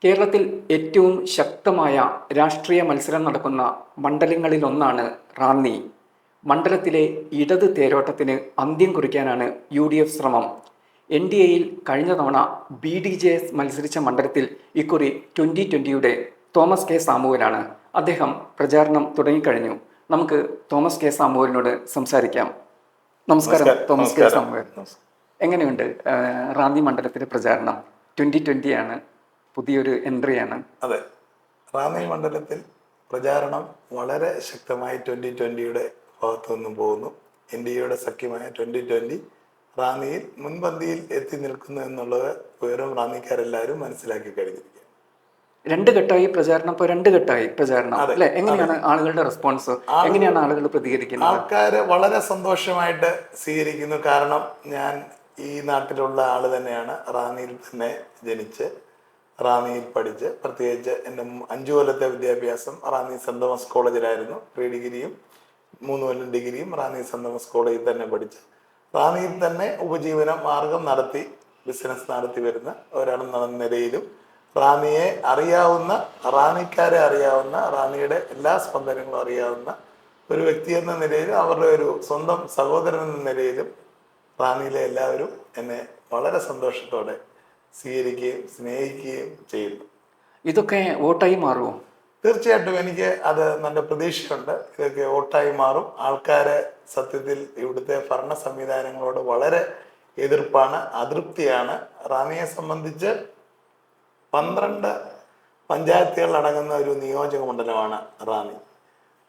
കേരളത്തിൽ ഏറ്റവും ശക്തമായ രാഷ്ട്രീയ മത്സരം നടക്കുന്ന മണ്ഡലങ്ങളിലൊന്നാണ് റാന്നി. മണ്ഡലത്തിലെ ഇടത് തേരോട്ടത്തിന് അന്ത്യം കുറിക്കാനാണ് UDF ശ്രമം. NDAയിൽ കഴിഞ്ഞ തവണ BDJS മത്സരിച്ച മണ്ഡലത്തിൽ ഇക്കുറി 2020-യുടെ തോമസ് കെ സാമുവലാണ്. അദ്ദേഹം പ്രചാരണം തുടങ്ങിക്കഴിഞ്ഞു. നമുക്ക് തോമസ് കെ സാമുവലിനോട് സംസാരിക്കാം. നമസ്കാരം തോമസ് കെ സാമുവൽ. എങ്ങനെയുണ്ട് റാന്നി മണ്ഡലത്തിലെ പ്രചാരണം? 2020 ആണ്, പുതിയൊരു എൻട്രിയാണ്. അതെ, റാന്നി മണ്ഡലത്തിൽ പ്രചാരണം വളരെ ശക്തമായി 2020-യുടെ ഭാഗത്തു നിന്നും പോകുന്നു. NDAയുടെ സഖ്യമായ 2020 റാന്നിയിൽ മുൻപന്തിയിൽ എത്തി നിൽക്കുന്നു എന്നുള്ളത് വിവരം റാന്നിക്കാരെല്ലാവരും മനസ്സിലാക്കി കഴിഞ്ഞിരിക്കുകയാണ്. രണ്ട് ഘട്ടമായി പ്രചാരണം. ഇപ്പോൾ രണ്ട് ഘട്ടമായി പ്രചാരണം അല്ലെ? എങ്ങനെയാണ് ആളുകളുടെ റെസ്പോൺസ്? എങ്ങനെയാണ് ആളുകൾ പ്രതികരിക്കുന്നത്? ആൾക്കാര് വളരെ സന്തോഷമായിട്ട് സ്വീകരിക്കുന്നു. കാരണം ഞാൻ ഈ നാട്ടിലുള്ള ആള് തന്നെയാണ്. റാന്നിയിൽ തന്നെ ജനിച്ച് റാന്നിയിൽ പഠിച്ച്, പ്രത്യേകിച്ച് എൻ്റെ 5 കൊല്ലത്തെ വിദ്യാഭ്യാസം റാന്നി സെന്റ് തോമസ് കോളേജിലായിരുന്നു. പ്രീ ഡിഗ്രിയും 3 കൊല്ലം ഡിഗ്രിയും റാന്നി സെന്റ് തോമസ് കോളേജിൽ തന്നെ പഠിച്ച് റാന്നിയിൽ തന്നെ ഉപജീവന മാർഗം നടത്തി ബിസിനസ് നടത്തി വരുന്ന ഒരാളെന്ന നിലയിലും റാന്നിയെ അറിയാവുന്ന, റാന്നിക്കാരെ അറിയാവുന്ന, റാന്നിയുടെ എല്ലാ സ്പന്ദനങ്ങളും അറിയാവുന്ന ഒരു വ്യക്തി എന്ന നിലയിലും അവരുടെ ഒരു സ്വന്തം സഹോദരൻ എന്ന നിലയിലും റാന്നിയിലെ എല്ലാവരും എന്നെ വളരെ സന്തോഷത്തോടെ സ്വീകരിക്കുകയും സ്നേഹിക്കുകയും ചെയ്യുന്നു. ഇതൊക്കെ വോട്ടായി മാറുമോ? തീർച്ചയായിട്ടും എനിക്ക് അത് നല്ല പ്രതീക്ഷയുണ്ട്. ഇതൊക്കെ വോട്ടായി മാറും. ആൾക്കാരെ സത്യത്തിൽ ഇവിടുത്തെ ഭരണ സംവിധാനങ്ങളോട് വളരെ എതിർപ്പാണ്, അതൃപ്തിയാണ്. റാന്നിയെ സംബന്ധിച്ച് 12 പഞ്ചായത്തുകൾ അടങ്ങുന്ന ഒരു നിയോജക മണ്ഡലമാണ് റാന്നി.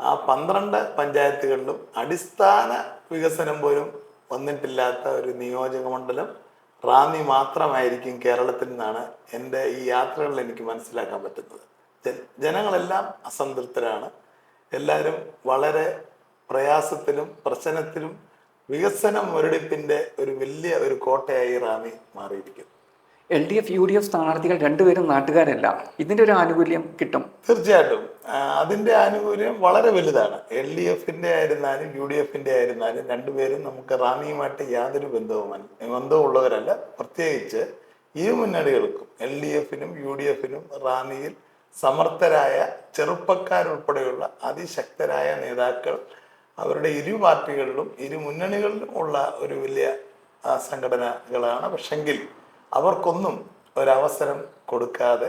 ആ 12 പഞ്ചായത്തുകളിലും അടിസ്ഥാന വികസനം പോലും വന്നിട്ടില്ലാത്ത ഒരു നിയോജക മണ്ഡലം റാന്നി മാത്രമായിരിക്കും കേരളത്തിൽ നിന്നാണ് എൻ്റെ ഈ യാത്രകളിൽ എനിക്ക് മനസ്സിലാക്കാൻ പറ്റുന്നത്. ജനങ്ങളെല്ലാം അസംതൃപ്തരാണ്. എല്ലാവരും വളരെ പ്രയാസത്തിലും പ്രശ്നത്തിലും വികസന മുരടിപ്പിൻ്റെ ഒരു വലിയ ഒരു കോട്ടയായി റാന്നി മാറിയിരിക്കുന്നു. LDF UDF സ്ഥാനാർത്ഥികൾ രണ്ടുപേരും നാട്ടുകാരല്ല. ഇതിന്റെ ഒരു ആനുകൂല്യം കിട്ടും. തീർച്ചയായിട്ടും അതിന്റെ ആനുകൂല്യം വളരെ വലുതാണ്. LDF-ന്റെ ആയിരുന്നാലും UDF-ന്റെ ആയിരുന്നാലും രണ്ടുപേരും നമുക്ക് റാന്നിയുമായിട്ട് യാതൊരു ബന്ധവുമുള്ളവരല്ല. പ്രത്യേകിച്ച് ഈ മുന്നണികൾക്കും LDF-നും UDF-നും റാന്നിയിൽ സമർത്ഥരായ ചെറുപ്പക്കാരുൾപ്പെടെയുള്ള അതിശക്തരായ നേതാക്കൾ അവരുടെ ഇരു പാർട്ടികളിലും ഇരു മുന്നണികളിലും ഉള്ള ഒരു വലിയ സംഘടനകളാണ്. പക്ഷെങ്കിൽ അവർക്കൊന്നും ഒരവസരം കൊടുക്കാതെ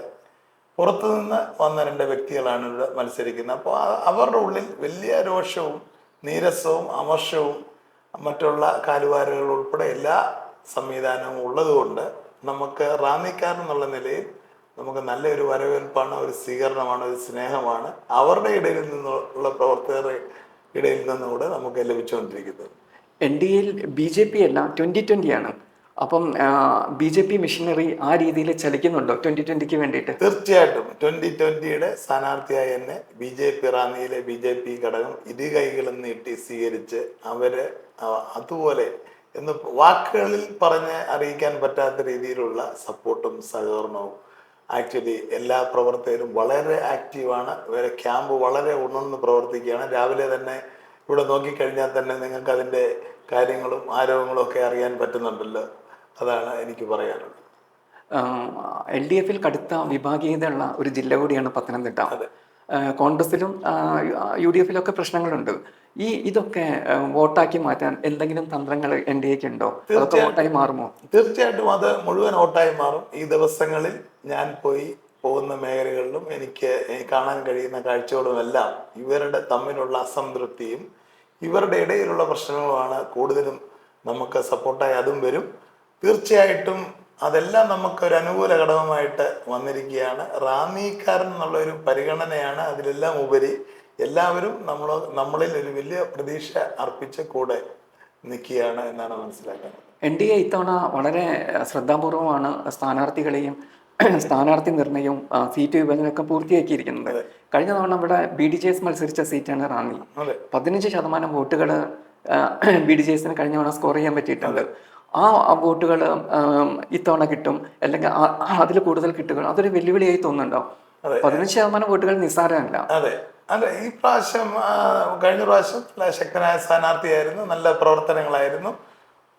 പുറത്തുനിന്ന് വന്ന 2 വ്യക്തികളാണ് ഇവിടെ മത്സരിക്കുന്നത്. അപ്പോൾ അവരുടെ ഉള്ളിൽ വലിയ രോഷവും നീരസവും അമർഷവും മറ്റുള്ള കാലുവാരുകൾ ഉൾപ്പെടെ എല്ലാ സംവിധാനവും ഉള്ളതുകൊണ്ട് നമുക്ക് റാന്നിക്കാരെന്നുള്ള നിലയിൽ നമുക്ക് നല്ലൊരു വരവേൽപ്പാണ്, ഒരു സ്വീകരണമാണ്, ഒരു സ്നേഹമാണ് അവരുടെ ഇടയിൽ നിന്നുള്ള പ്രവർത്തകരുടെ ഇടയിൽ നിന്നുകൂടെ നമുക്ക് ലഭിച്ചുകൊണ്ടിരിക്കുന്നത്. NDAയിൽ BJP അല്ല, 2020 ആണ്. അപ്പം BJP മിഷനറി ആ രീതിയിൽ ചലിക്കുന്നുണ്ടോ 2020-ക്ക് വേണ്ടിയിട്ട്? തീർച്ചയായിട്ടും 2020-യുടെ സ്ഥാനാർത്ഥിയായി എന്നെ BJP റാന്നിയിലെ BJP ഘടകം ഇരുകൈകളും നീട്ടി സ്വീകരിച്ച് അവര് അതുപോലെ എന്ന് വാക്കുകളിൽ പറഞ്ഞ് അറിയിക്കാൻ പറ്റാത്ത രീതിയിലുള്ള സപ്പോർട്ടും സഹകരണവും. ആക്ച്വലി എല്ലാ പ്രവർത്തകരും വളരെ ആക്റ്റീവാണ്. ഇവരെ ക്യാമ്പ് വളരെ ഉണർന്ന് പ്രവർത്തിക്കുകയാണ്. രാവിലെ തന്നെ ഇവിടെ നോക്കിക്കഴിഞ്ഞാൽ തന്നെ നിങ്ങൾക്ക് അതിൻ്റെ കാര്യങ്ങളും ആരോഗ്യങ്ങളും ഒക്കെ അറിയാൻ പറ്റുന്നുണ്ടല്ലോ. അതാണ് എനിക്ക് പറയാനുള്ളത്. LDF-ൽ കടുത്ത വിഭാഗീയതയുള്ള ഒരു ജില്ല കൂടിയാണ് പത്തനംതിട്ട. കോൺഗ്രസിലും UDF-ലൊക്കെ പ്രശ്നങ്ങളുണ്ട്. ഇതൊക്കെ വോട്ടാക്കി മാറ്റാൻ എന്തെങ്കിലും തന്ത്രങ്ങൾ NDAക്ക് ഉണ്ടോ? അതൊക്കെ വോട്ടായി മാറുമോ? തീർച്ചയായിട്ടും അത് മുഴുവൻ വോട്ടായി മാറും. ഈ ദിവസങ്ങളിൽ ഞാൻ പോകുന്ന മേഖലകളിലും എനിക്ക് കാണാൻ കഴിയുന്ന കാഴ്ചകളുമെല്ലാം ഇവരുടെ തമ്മിലുള്ള അസംതൃപ്തിയും ഇവരുടെ ഇടയിലുള്ള പ്രശ്നങ്ങളുമാണ് കൂടുതലും നമുക്ക് സപ്പോർട്ടായി അതും വരും. തീർച്ചയായിട്ടും അതെല്ലാം നമുക്കൊരു അനുകൂല ഘടകമായിട്ട് വന്നിരിക്കുകയാണ്. റാന്നിക്കാരൻ എന്നുള്ള ഒരു പരിഗണനയാണ് അതിലെല്ലാം ഉപരി. എല്ലാവരും നമ്മളിൽ ഒരു വലിയ പ്രതീക്ഷ അർപ്പിച്ച് കൂടെ നിൽക്കുകയാണ് എന്നാണ് മനസ്സിലാക്കുന്നത്. NDA ഇത്തവണ വളരെ ശ്രദ്ധാപൂർവമാണ് സ്ഥാനാർത്ഥികളെയും സ്ഥാനാർത്ഥി നിർണയവും സീറ്റ് വിഭജനമൊക്കെ പൂർത്തിയാക്കിയിരിക്കുന്നത്. കഴിഞ്ഞ തവണ ഇവിടെ BDJS മത്സരിച്ച സീറ്റാണ് റാന്നി. 15% വോട്ടുകൾ BDJSന് കഴിഞ്ഞ തവണ സ്കോർ ചെയ്യാൻ പറ്റിയിട്ടുണ്ട്. ആ വോട്ടുകൾ ഇത്തവണ കിട്ടും, അല്ലെങ്കിൽ അതിൽ കൂടുതൽ കിട്ടുക, അതൊരു വെല്ലുവിളിയായി തോന്നുന്നുണ്ടോ? 15% വോട്ടുകൾ നിസ്സാരമല്ല. അതെ, ഈ പ്രാവശ്യം കഴിഞ്ഞ പ്രാവശ്യം ശക്തനായ സ്ഥാനാർത്ഥിയായിരുന്നു. നല്ല പ്രവർത്തനങ്ങളായിരുന്നു.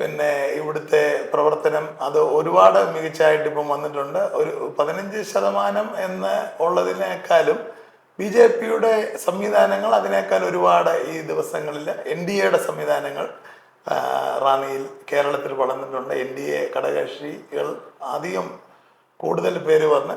പിന്നെ ഇവിടുത്തെ പ്രവർത്തനം അത് ഒരുപാട് മികച്ചായിട്ട് ഇപ്പം വന്നിട്ടുണ്ട്. ഒരു 15% എന്ന് ഉള്ളതിനേക്കാളും BJP-യുടെ സംവിധാനങ്ങൾ അതിനേക്കാൾ ഒരുപാട് ഈ ദിവസങ്ങളിൽ NDA-യുടെ സംവിധാനങ്ങൾ റാന്നിയിൽ കേരളത്തിൽ വളർന്നിട്ടുണ്ട്. NDA ഘടകകക്ഷികൾ അധികം കൂടുതൽ പേര് വന്ന്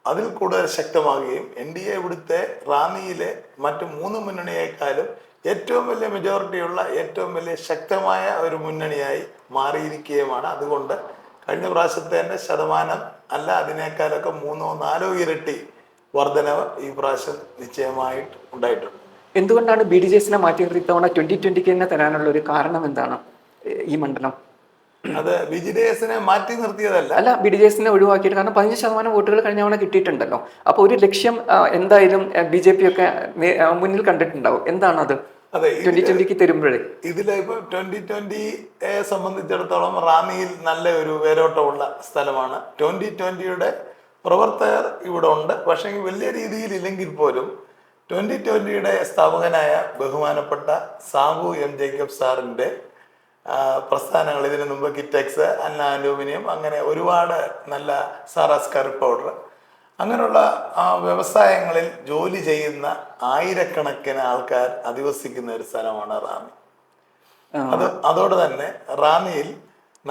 അതിൽ കൂടുതൽ ശക്തമാകുകയും NDA ഇവിടുത്തെ റാന്നിയിലെ മറ്റു 3 മുന്നണിയേക്കാളും ഏറ്റവും വലിയ മെജോറിറ്റിയുള്ള ഏറ്റവും വലിയ ശക്തമായ ഒരു മുന്നണിയായി മാറിയിരിക്കുകയുമാണ്. അതുകൊണ്ട് കഴിഞ്ഞ പ്രാവശ്യത്തെ തന്നെ ശതമാനം അല്ല അതിനേക്കാളൊക്കെ 3-4 ഇരട്ടി വർധനവ് ഈ പ്രാവശ്യം നിശ്ചയമായിട്ട് ഉണ്ടായിട്ടുണ്ട്. എന്തുകൊണ്ടാണ് BDJS-നെ മാറ്റി നിർത്തി ഇത്തവണ 2020 തന്നെ തരാനുള്ള ഒരു കാരണം എന്താണ്? ഈ മണ്ഡലം അത് BDJS-നെ മാറ്റി നിർത്തിയതല്ല, അല്ല, BDJS-നെ ഒഴിവാക്കിയിട്ട്, കാരണം 15% വോട്ടുകൾ കഴിഞ്ഞ തവണ കിട്ടിയിട്ടുണ്ടല്ലോ. അപ്പോൾ ഒരു ലക്ഷ്യം എന്തായാലും BJP ഒക്കെ മുന്നിൽ കണ്ടിട്ടുണ്ടാവും. എന്താണത്? അതെ, 2020 തരുമ്പോഴേ ഇതില് ഇപ്പൊ 2020-യെ സംബന്ധിച്ചിടത്തോളം റാന്നിയിൽ നല്ല ഒരു വേരോട്ടമുള്ള സ്ഥലമാണ്. 2020-യുടെ പ്രവർത്തകർ ഇവിടെ ഉണ്ട്. പക്ഷേ വലിയ രീതിയിൽ ഇല്ലെങ്കിൽ പോലും 2020-യുടെ സ്ഥാപകനായ ബഹുമാനപ്പെട്ട സാബു M. ജേക്കബ് സാറിന്റെ പ്രസ്ഥാനങ്ങൾ, ഇതിനു മുമ്പ് കിറ്റെക്സ്, അന്ന അലൂമിനിയം, അങ്ങനെ ഒരുപാട് നല്ല സാറാസ് കറി പൗഡർ, അങ്ങനെയുള്ള വ്യവസായങ്ങളിൽ ജോലി ചെയ്യുന്ന ആയിരക്കണക്കിന് ആൾക്കാർ അധിവസിക്കുന്ന ഒരു സ്ഥലമാണ് റാന്നി. അതോടെ തന്നെ റാന്നിയിൽ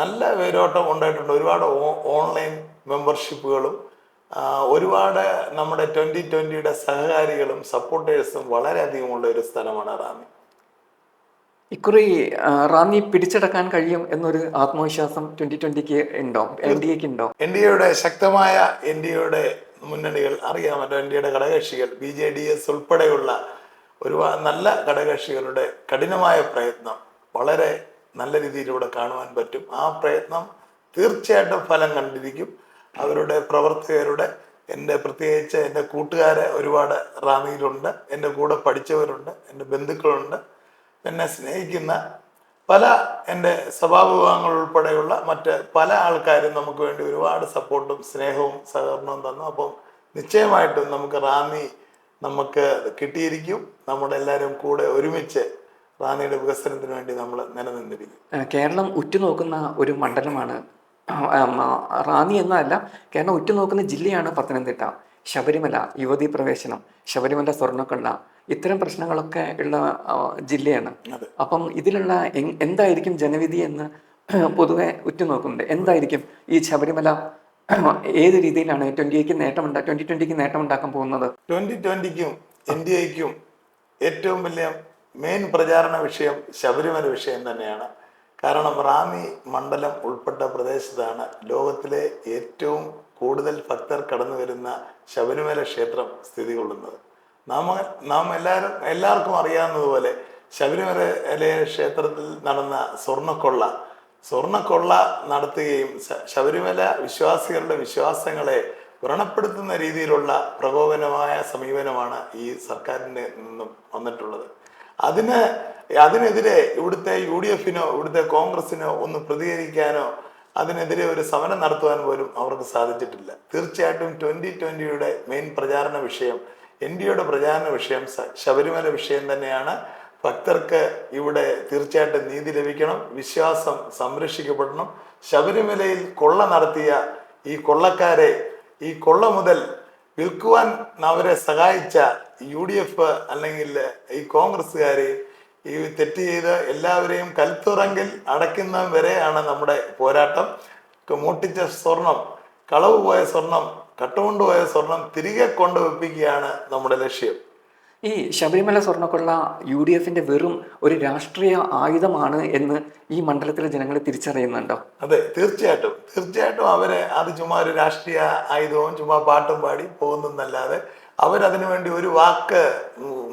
നല്ല വേരോട്ടം ഉണ്ടായിട്ടുണ്ട്. ഒരുപാട് ഓൺലൈൻ മെമ്പർഷിപ്പുകളും ഒരുപാട് നമ്മുടെ 2020-യുടെ സഹകാരികളും സപ്പോർട്ടേഴ്സും വളരെയധികമുള്ള ഒരു സ്ഥലമാണ് റാന്നി. ഇക്കുറി റാന്നി പിടിച്ചെടുക്കാൻ കഴിയും എന്നൊരു ആത്മവിശ്വാസം 2020-ക്ക് ഉണ്ടോ? NDA-ക്ക് ഉണ്ടോ? NDA-യുടെ ശക്തമായ NDA-യുടെ മുന്നണികൾ അറിയാമല്ലോ, NDA-യുടെ ഘടകകക്ഷികൾ BJDS ഉൾപ്പെടെയുള്ള ഒരുപാട് നല്ല ഘടകകക്ഷികളുടെ കഠിനമായ പ്രയത്നം വളരെ നല്ല രീതിയിലൂടെ കാണുവാൻ പറ്റും. ആ പ്രയത്നം തീർച്ചയായിട്ടും ഫലം കണ്ടിരിക്കും. അവരുടെ പ്രവർത്തകരുടെ, പ്രത്യേകിച്ച് എൻ്റെ കൂട്ടുകാരെ ഒരുപാട് റാന്നിയിലുണ്ട്, എൻ്റെ കൂടെ പഠിച്ചവരുണ്ട്, എൻ്റെ ബന്ധുക്കളുണ്ട്, എന്നെ സ്നേഹിക്കുന്ന പല എൻ്റെ സഭാവിഭാഗങ്ങൾ ഉൾപ്പെടെയുള്ള മറ്റ് പല ആൾക്കാരും നമുക്ക് വേണ്ടി ഒരുപാട് സപ്പോർട്ടും സ്നേഹവും സഹകരണവും തന്നു. അപ്പം നിശ്ചയമായിട്ടും നമുക്ക് റാന്നി നമുക്ക് കിട്ടിയിരിക്കും. നമ്മളെല്ലാവരും കൂടെ ഒരുമിച്ച് റാന്നിയുടെ വികസനത്തിന് വേണ്ടി നമ്മൾ നിലനിന്നിരിക്കും. കേരളം ഉറ്റുനോക്കുന്ന ഒരു മണ്ഡലമാണ് റാന്നി എന്നല്ല, കേരളം ഉറ്റുനോക്കുന്ന ജില്ലയാണ് പത്തനംതിട്ട. ശബരിമല യുവതീ പ്രവേശനം, ശബരിമല സ്വർണ്ണക്കൊള്ള, ഇത്തരം പ്രശ്നങ്ങളൊക്കെ ഉള്ള ജില്ലയാണ്. അപ്പം ഇതിലുള്ള എന്തായിരിക്കും ജനവിധി എന്ന് പൊതുവെ ഉറ്റുനോക്കുന്നുണ്ട്. എന്തായിരിക്കും ഈ ശബരിമല ഏത് രീതിയിലാണ് 2020-ക്ക് നേട്ടമുണ്ടാക്കാൻ പോകുന്നത്? 2020-ക്കും NDA-ക്കും ഏറ്റവും വലിയ മെയിൻ പ്രചാരണ വിഷയം ശബരിമല വിഷയം തന്നെയാണ്. കാരണം റാന്നി മണ്ഡലം ഉൾപ്പെട്ട പ്രദേശത്താണ് ലോകത്തിലെ ഏറ്റവും കൂടുതൽ ഭക്തർ കടന്നു വരുന്ന ശബരിമല ക്ഷേത്രം സ്ഥിതി കൊള്ളുന്നത്. നാം എല്ലാവർക്കും അറിയാവുന്നതുപോലെ ശബരിമല ക്ഷേത്രത്തിൽ നടന്ന സ്വർണ്ണക്കൊള്ള നടത്തുകയും ശബരിമല വിശ്വാസികളുടെ വിശ്വാസങ്ങളെ വ്രണപ്പെടുത്തുന്ന രീതിയിലുള്ള പ്രകോപനമായ സമീപനമാണ് ഈ സർക്കാരിൻ്റെ നിന്നും വന്നിട്ടുള്ളത്. അതിനെതിരെ ഇവിടുത്തെ UDF-നോ ഇവിടുത്തെ കോൺഗ്രസിനോ ഒന്ന് പ്രതികരിക്കാനോ അതിനെതിരെ ഒരു സമരം നടത്തുവാൻ പോലും അവർക്ക് സാധിച്ചിട്ടില്ല. തീർച്ചയായിട്ടും 2020-യുടെ മെയിൻ പ്രചാരണ വിഷയം, NDA-യുടെ പ്രചാരണ വിഷയം ശബരിമല വിഷയം തന്നെയാണ്. ഭക്തർക്ക് ഇവിടെ തീർച്ചയായിട്ടും നീതി ലഭിക്കണം, വിശ്വാസം സംരക്ഷിക്കപ്പെടണം. ശബരിമലയിൽ കൊള്ള നടത്തിയ ഈ കൊള്ളക്കാരെ, ഈ കൊള്ള മുതൽ വിൽക്കുവാൻ അവരെ സഹായിച്ച UDF അല്ലെങ്കിൽ ഈ കോൺഗ്രസ്സുകാരെയും ഈ തെറ്റ് ചെയ്ത് എല്ലാവരെയും കൽത്തുറങ്കിൽ അടയ്ക്കുന്ന വരെയാണ് നമ്മുടെ പോരാട്ടം. മോട്ടിച്ച സ്വർണം, കളവ് പോയ സ്വർണം, കട്ടുകൊണ്ടുപോയ സ്വർണം തിരികെ കൊണ്ടുവെപ്പിക്കുകയാണ് നമ്മുടെ ലക്ഷ്യം. ഈ ശബരിമല സ്വർണ്ണക്കൊള്ള UDF-ന്റെ വെറും ഒരു രാഷ്ട്രീയ ആയുധമാണ് എന്ന് ഈ മണ്ഡലത്തിലെ ജനങ്ങൾ തിരിച്ചറിയുന്നുണ്ടോ? അതെ, തീർച്ചയായിട്ടും അവരെ അത് ചുമ്മാ ഒരു രാഷ്ട്രീയ ആയുധവും ചുമ്മാ പാട്ടും പാടി പോകുന്നല്ലാതെ അവരതിനു വേണ്ടി ഒരു വാക്ക്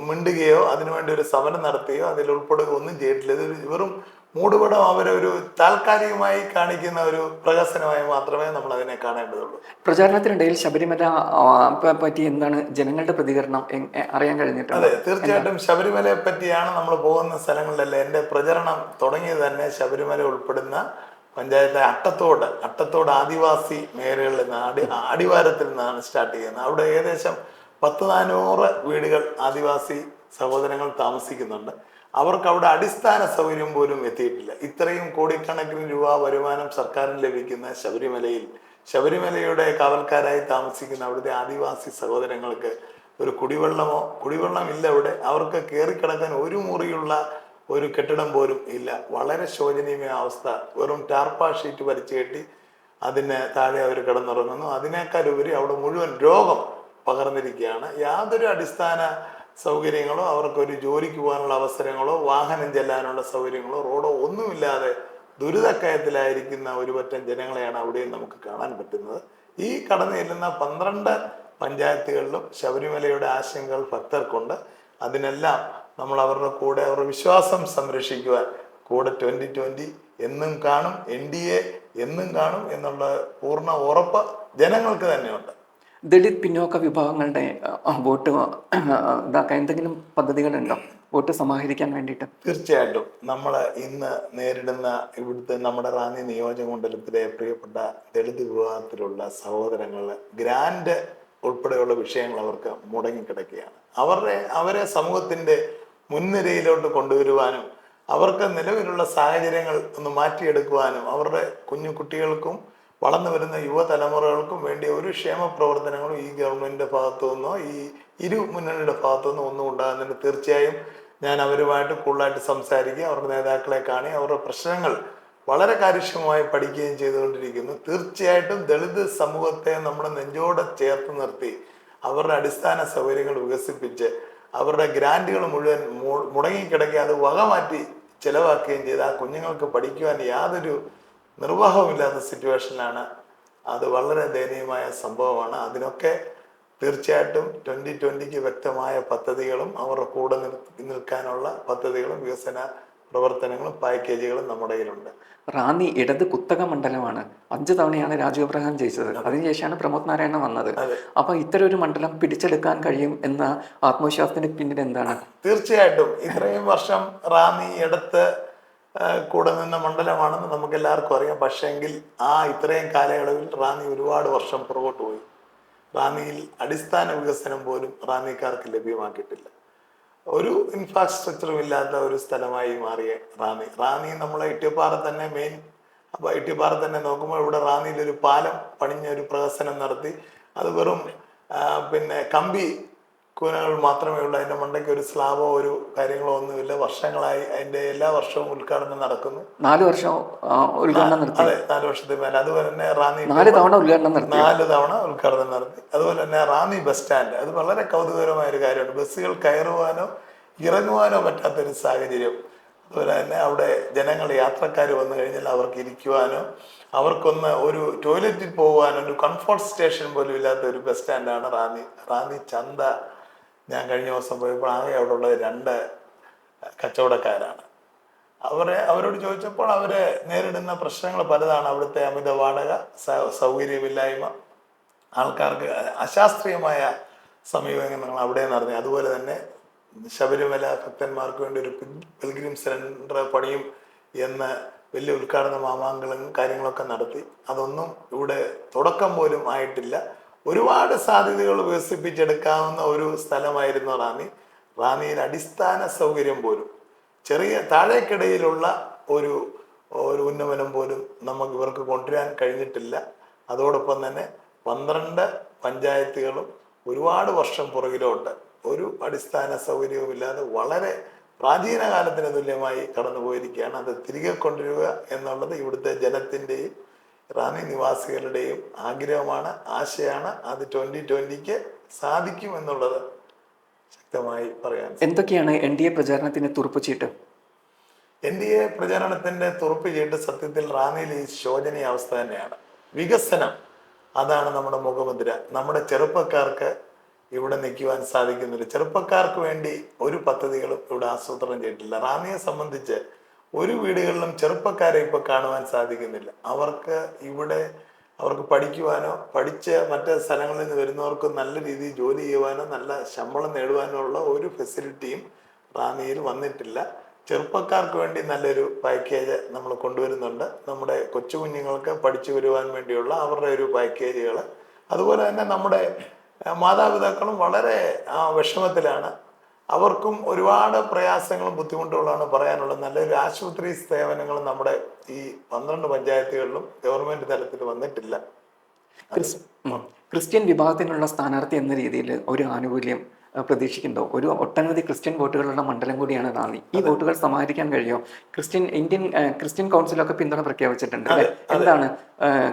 മിണ്ടുകയോ അതിനുവേണ്ടി ഒരു സമരം നടത്തുകയോ അതിൽ ഉൾപ്പെടുകയോ ഒന്നും ചെയ്തിട്ടില്ല. ഇത് വെറും മൂടുപടം അവരൊരു താൽക്കാലികമായി കാണിക്കുന്ന ഒരു പ്രഹസനമായി മാത്രമേ നമ്മൾ അതിനെ കാണേണ്ടതുള്ളൂ. പ്രചാരണത്തിനിടയിൽ ശബരിമല പറ്റി എന്താണ് ജനങ്ങളുടെ പ്രതികരണം അറിയാൻ കഴിഞ്ഞിട്ടുണ്ട്? അതെ, തീർച്ചയായിട്ടും ശബരിമലയെ പറ്റിയാണ് നമ്മൾ പോകുന്ന സ്ഥലങ്ങളിലല്ലേ. എൻ്റെ പ്രചരണം തുടങ്ങിയത് തന്നെ ശബരിമല ഉൾപ്പെടുന്ന പഞ്ചായത്ത് അട്ടത്തോട് ആദിവാസി മേഖലകളിൽ നിന്ന് അടിവാരത്തിൽ നിന്നാണ് സ്റ്റാർട്ട് ചെയ്യുന്നത്. അവിടെ ഏകദേശം 100-400 വീടുകൾ ആദിവാസി സഹോദരങ്ങൾ താമസിക്കുന്നുണ്ട്. അവർക്ക് അവിടെ അടിസ്ഥാന സൗകര്യം പോലും എത്തിയിട്ടില്ല. ഇത്രയും കോടിക്കണക്കിന് രൂപ വരുമാനം സർക്കാരിന് ലഭിക്കുന്ന ശബരിമലയുടെ കാവൽക്കാരായി താമസിക്കുന്ന അവിടുത്തെ ആദിവാസി സഹോദരങ്ങൾക്ക് ഒരു കുടിവെള്ളമില്ല. അവിടെ അവർക്ക് കയറിക്കിടക്കാൻ ഒരു മുറിയുള്ള ഒരു കെട്ടിടം പോലും ഇല്ല. വളരെ ശോചനീയമായ അവസ്ഥ. വെറും ടാർപ്പാ ഷീറ്റ് വലിച്ചു കെട്ടി അതിന് താഴെ അവർ കിടന്നുറങ്ങുന്നു. അതിനേക്കാൾ ഉപരി അവിടെ മുഴുവൻ രോഗം പകർന്നിരിക്കുകയാണ്. യാതൊരു അടിസ്ഥാന സൗകര്യങ്ങളോ അവർക്കൊരു ജോലിക്ക് പോകാനുള്ള അവസരങ്ങളോ വാഹനം ചെല്ലാനുള്ള സൗകര്യങ്ങളോ റോഡോ ഒന്നുമില്ലാതെ ദുരിതക്കയത്തിലായിരിക്കുന്ന ഒരു പറ്റം ജനങ്ങളെയാണ് അവിടെയും നമുക്ക് കാണാൻ പറ്റുന്നത്. ഈ കടന്നു ചെല്ലുന്ന 12 പഞ്ചായത്തുകളിലും ശബരിമലയുടെ ആശങ്കകൾ ഭക്തർക്കുണ്ട്. അതിനെല്ലാം നമ്മൾ അവരുടെ കൂടെ, അവരുടെ വിശ്വാസം സംരക്ഷിക്കുവാൻ കൂടെ 2020 എന്നും കാണും, NDA എന്നും കാണും എന്നുള്ള പൂർണ്ണ ഉറപ്പ് ജനങ്ങൾക്ക് തന്നെയുണ്ട്. ദളിത് പിന്നോക്ക വിഭാഗങ്ങളുടെ വോട്ട് ഇതാക്കാൻ എന്തെങ്കിലും പദ്ധതികളുണ്ടോ, വോട്ട് സമാഹരിക്കാൻ വേണ്ടിയിട്ട്? തീർച്ചയായിട്ടും നമ്മൾ ഇന്ന് നേരിടുന്ന ഇവിടുത്തെ നമ്മുടെ റാന്നി നിയോജക മണ്ഡലത്തിലെ പ്രിയപ്പെട്ട ദളിത് വിഭാഗത്തിലുള്ള സഹോദരങ്ങൾ ഗ്രാൻഡ് ഉൾപ്പെടെയുള്ള വിഷയങ്ങൾ അവർക്ക് മുടങ്ങിക്കിടക്കുകയാണ്. അവരെ സമൂഹത്തിന്റെ മുൻനിരയിലോട്ട് കൊണ്ടുവരുവാനും അവർക്ക് നിലവിലുള്ള സാഹചര്യങ്ങൾ ഒന്ന് മാറ്റിയെടുക്കുവാനും അവരുടെ കുഞ്ഞു കുട്ടികൾക്കും വളർന്നു വരുന്ന യുവതലമുറകൾക്കും വേണ്ടി ഒരു ക്ഷേമ പ്രവർത്തനങ്ങളും ഈ ഗവൺമെന്റിന്റെ ഭാഗത്തു നിന്നോ ഈ ഇരു മുന്നണിയുടെ ഭാഗത്തു നിന്നോ ഒന്നും ഉണ്ടാകുന്നുണ്ട്. തീർച്ചയായും ഞാൻ അവരുമായിട്ട് കൂടുതലായിട്ട് സംസാരിക്കുകയും അവരുടെ നേതാക്കളെ കാണുകയും അവരുടെ പ്രശ്നങ്ങൾ വളരെ കാര്യക്ഷമമായി പഠിക്കുകയും ചെയ്തുകൊണ്ടിരിക്കുന്നു. തീർച്ചയായിട്ടും ദളിത് സമൂഹത്തെ നമ്മുടെ നെഞ്ചോടെ ചേർത്ത് നിർത്തി അവരുടെ അടിസ്ഥാന സൗകര്യങ്ങൾ വികസിപ്പിച്ച് അവരുടെ ഗ്രാൻറ്റുകൾ മുഴുവൻ മുടങ്ങിക്കിടക്കുക അത് വകമാറ്റി ചെലവാക്കുകയും ചെയ്ത് ആ കുഞ്ഞുങ്ങൾക്ക് പഠിക്കുവാൻ യാതൊരു നിർവാഹമില്ലാത്ത സിറ്റുവേഷനിലാണ്. അത് വളരെ ദയനീയമായ സംഭവമാണ്. അതിനൊക്കെ തീർച്ചയായിട്ടും 2020 വ്യക്തമായ പദ്ധതികളും അവരുടെ കൂടെ നിൽക്കാനുള്ള പദ്ധതികളും വികസന പ്രവർത്തനങ്ങളും പാക്കേജുകളും നമ്മുടെ കയ്യിലുണ്ട്. റാന്നി ഇടത് കുത്തക മണ്ഡലമാണ്. 5 തവണയാണ് രാജു അബ്രഹാം ജയിച്ചത്. അതിനുശേഷമാണ് പ്രമോദ് നാരായണ വന്നത്. അപ്പൊ ഇത്തരം ഒരു മണ്ഡലം പിടിച്ചെടുക്കാൻ കഴിയും എന്ന ആത്മവിശ്വാസത്തിന് പിന്നിൽ എന്താണ്? തീർച്ചയായിട്ടും ഇത്രയും വർഷം റാന്നി ഇടത്ത് കൂടെ നിന്ന മണ്ഡലമാണെന്ന് നമുക്ക് എല്ലാവർക്കും അറിയാം. പക്ഷേങ്കിൽ ഇത്രയും കാലയളവിൽ റാന്നി ഒരുപാട് വർഷം പുറകോട്ട് പോയി. റാന്നിയിൽ അടിസ്ഥാന വികസനം പോലും റാന്നിക്കാർക്ക് ലഭ്യമാക്കിയിട്ടില്ല. ഒരു ഇൻഫ്രാസ്ട്രക്ചറും ഇല്ലാത്ത ഒരു സ്ഥലമായി മാറിയ റാന്നി നമ്മളെ ഇട്ടിപ്പാറ തന്നെ മെയിൻ. അപ്പോൾ ഇട്ടിപ്പാറ തന്നെ നോക്കുമ്പോൾ ഇവിടെ റാന്നിയിൽ ഒരു പാലം പണിഞ്ഞ ഒരു പ്രഹസനം നടത്തി. അത് വെറും കമ്പി കൂനകൾ മാത്രമേ ഉള്ളൂ. അതിന്റെ മണ്ടയ്ക്ക് ഒരു സ്ലാബോ ഒരു കാര്യങ്ങളോ ഒന്നുമില്ല. വർഷങ്ങളായി അതിന്റെ എല്ലാ വർഷവും ഉദ്ഘാടനം നടക്കുന്നു. 4 വർഷം ഉദ്ഘാടനം നടത്തി. അതെ, 4 വർഷത്തെ മേലെ. അതുപോലെ തന്നെ റാന്നി 4 തവണ ഉദ്ഘാടനം നടത്തി. 4 തവണ ഉദ്ഘാടനം നടത്തി. അതുപോലെ തന്നെ റാന്നി ബസ് സ്റ്റാൻഡ്, അത് വളരെ കൗതുകകരമായ ഒരു കാര്യമാണ്. ബസ്സുകൾ കയറുവാനോ ഇറങ്ങുവാനോ പറ്റാത്തൊരു സാഹചര്യം. അതുപോലെ തന്നെ അവിടെ ജനങ്ങൾ യാത്രക്കാർ വന്നു കഴിഞ്ഞാൽ അവർക്ക് ഇരിക്കുവാനോ അവർക്കൊന്ന് ഒരു ടോയ്ലറ്റിൽ പോകുവാനോ ഒരു കംഫർട്ട് സ്റ്റേഷൻ പോലും ഇല്ലാത്ത ഒരു ബസ് സ്റ്റാൻഡാണ് റാന്നി ചന്ത. ഞാൻ കഴിഞ്ഞ ദിവസം പോയപ്പോൾ അവിടെ ഉള്ളത് 2 കച്ചവടക്കാരാണ്. അവരോട് ചോദിച്ചപ്പോൾ അവര് നേരിടുന്ന പ്രശ്നങ്ങൾ പലതാണ്. അവിടുത്തെ അമിത വാടക, സൗകര്യമില്ലായ്മ, ആൾക്കാർക്ക് അശാസ്ത്രീയമായ സമീപനങ്ങൾ അവിടെ നടന്നു. അതുപോലെ തന്നെ ശബരിമല ഭക്തന്മാർക്ക് വേണ്ടി ഒരു പിൽഗ്രിം സെന്റർ പണിയും എന്ന് വലിയ ഉദ്ഘാടന മാമാങ്കങ്ങളും കാര്യങ്ങളൊക്കെ നടത്തി. അതൊന്നും ഇവിടെ തുടക്കം പോലും ആയിട്ടില്ല. ഒരുപാട് സാധ്യതകൾ വികസിപ്പിച്ചെടുക്കാവുന്ന ഒരു സ്ഥലമായിരുന്നു റാന്നിയിൽ അടിസ്ഥാന സൗകര്യം പോലും ചെറിയ താഴേക്കിടയിലുള്ള ഒരു ഉന്നമനം പോലും ഇവർക്ക് കൊണ്ടുവരാൻ കഴിഞ്ഞിട്ടില്ല. അതോടൊപ്പം തന്നെ 12 പഞ്ചായത്തുകളും ഒരുപാട് വർഷം പുറകിലോട്ട് ഒരു അടിസ്ഥാന സൗകര്യവുമില്ലാതെ വളരെ പ്രാചീന കാലത്തിന് തുല്യമായി കടന്നു പോയിരിക്കുകയാണ്. അത് തിരികെ കൊണ്ടുവരിക എന്നുള്ളത് ഇവിടുത്തെ ജനത്തിൻ്റെയും റാന്നി നിവാസികളുടെയും ആഗ്രഹമാണ്, ആശയാണ്. അത് 2020 സാധിക്കും എന്നുള്ളത് ശക്തമായി പറയാൻ. എന്തൊക്കെയാണ് NDA പ്രചാരണത്തിന് തുറപ്പുചീട്ട്? NDA പ്രചാരണത്തിന്റെ തുറപ്പുചീട്ട് സത്യത്തിൽ റാന്നിയിൽ ഈ ശോചനീയ അവസ്ഥ തന്നെയാണ്. വികസനം, അതാണ് നമ്മുടെ മുഖമുദ്ര. നമ്മുടെ ചെറുപ്പക്കാർക്ക് ഇവിടെ നിൽക്കുവാൻ സാധിക്കുന്നില്ല. ചെറുപ്പക്കാർക്ക് വേണ്ടി ഒരു പദ്ധതികളും ഇവിടെ ആസൂത്രണം ചെയ്തിട്ടില്ല. റാന്നിയെ സംബന്ധിച്ച് ഒരു വീടുകളിലും ചെറുപ്പക്കാരെ ഇപ്പൊ കാണുവാൻ സാധിക്കുന്നില്ല. അവർക്ക് പഠിക്കുവാനോ പഠിച്ച് മറ്റ് സ്ഥലങ്ങളിൽ നിന്ന് വരുന്നവർക്ക് നല്ല രീതിയിൽ ജോലി ചെയ്യുവാനോ നല്ല ശമ്പളം നേടുവാനോ ഉള്ള ഒരു ഫെസിലിറ്റിയും റാന്നിയിൽ വന്നിട്ടില്ല. ചെറുപ്പക്കാർക്ക് വേണ്ടി നല്ലൊരു പാക്കേജ് നമ്മൾ കൊണ്ടുവരുന്നുണ്ട്. നമ്മുടെ കൊച്ചു കുഞ്ഞുങ്ങൾക്ക് പഠിച്ചു വരുവാൻ വേണ്ടിയുള്ള അവരുടെ ഒരു പാക്കേജുകൾ. അതുപോലെ തന്നെ നമ്മുടെ മാതാപിതാക്കളും വളരെ വിഷമത്തിലാണ്. അവർക്കും ഒരുപാട് പ്രയാസങ്ങളും ബുദ്ധിമുട്ടുകളാണ് പറയാനുള്ളത്. നല്ലൊരു ആശുപത്രി സേവനങ്ങളും നമ്മുടെ ഈ 12 പഞ്ചായത്തുകളിലും ഗവൺമെന്റ് തലത്തിൽ വന്നിട്ടില്ല. ക്രിസ്ത്യൻ വിഭാഗത്തിനുള്ള സ്ഥാനാർത്ഥി എന്ന രീതിയിൽ ഒരു ആനുകൂല്യം പ്രതീക്ഷിക്കുന്നുണ്ടോ? ഒരു ഒട്ടനവധി ക്രിസ്ത്യൻ വോട്ടുകളുള്ള മണ്ഡലം കൂടിയാണ് റാന്നി. ഈ വോട്ടുകൾ സമാഹരിക്കാൻ കഴിയുമോ? ഇന്ത്യൻ ക്രിസ്ത്യൻ കൗൺസിലൊക്കെ പിന്തുണ പ്രഖ്യാപിച്ചിട്ടുണ്ട്. എന്താണ്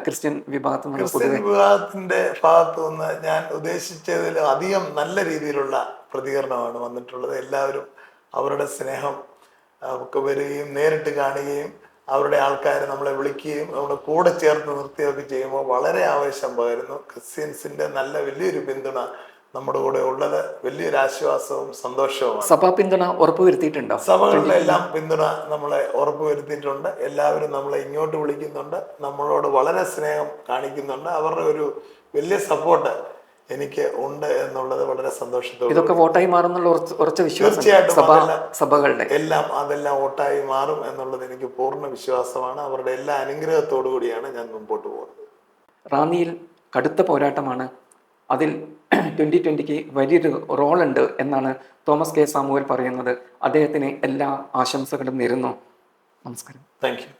ക്രിസ്ത്യൻ വിഭാഗത്തിൽ നിന്ന് ക്രിസ്ത്യൻ വിഭാഗത്തിന്റെ ഭാഗത്തു നിന്ന് ഞാൻ ഉദ്ദേശിച്ചതിൽ അധികം നല്ല രീതിയിലുള്ള പ്രതികരണമാണ് വന്നിട്ടുള്ളത്. എല്ലാവരും അവരുടെ സ്നേഹം ഒക്കെ വരികയും നേരിട്ട് കാണുകയും അവരുടെ ആൾക്കാർ നമ്മളെ വിളിക്കുകയും നമ്മുടെ കൂടെ ചേർത്ത് നിർത്തുകയൊക്കെ ചെയ്യുമ്പോൾ വളരെ ആവേശം പകരുന്നു. ക്രിസ്ത്യൻസിന്റെ നല്ല വലിയൊരു പിന്തുണ നമ്മുടെ കൂടെ ഉള്ളത് വലിയൊരു ആശ്വാസവും സന്തോഷവുമാണ്. സഭാ പിന്തുണ ഉറപ്പുവരുത്തിയിട്ടുണ്ടോ? സഭകളിലെല്ലാം പിന്തുണ നമ്മളെ ഉറപ്പുവരുത്തിയിട്ടുണ്ട്. എല്ലാവരും നമ്മളെ ഇങ്ങോട്ട് വിളിക്കുന്നുണ്ട്, നമ്മളോട് വളരെ സ്നേഹം കാണിക്കുന്നുണ്ട്. അവരുടെ ഒരു വലിയ സപ്പോർട്ട് എനിക്ക് ഉണ്ട് എന്നുള്ളത് വളരെ സന്തോഷത്തോടെ. ഇതൊക്കെ വോട്ടായി മാറുന്നുള്ള ഉറച്ച വിശ്വാസം തീർച്ചയായിട്ടും സഭകളുടെ അതെല്ലാം വോട്ടായി മാറും എന്നുള്ളത് എനിക്ക് പൂർണ്ണ വിശ്വാസമാണ്. അവരുടെ എല്ലാ അനുഗ്രഹത്തോടു കൂടിയാണ് ഞാൻ മുമ്പോട്ട് പോകുന്നത്. റാന്നിയിൽ കടുത്ത പോരാട്ടമാണ്. അതിൽ 2020 വലിയൊരു റോളുണ്ട് എന്നാണ് തോമസ് കെ സാമുവൽ പറയുന്നത്. അദ്ദേഹത്തിന് എല്ലാ ആശംസകളും നേരുന്നു. നമസ്കാരം. Thank you.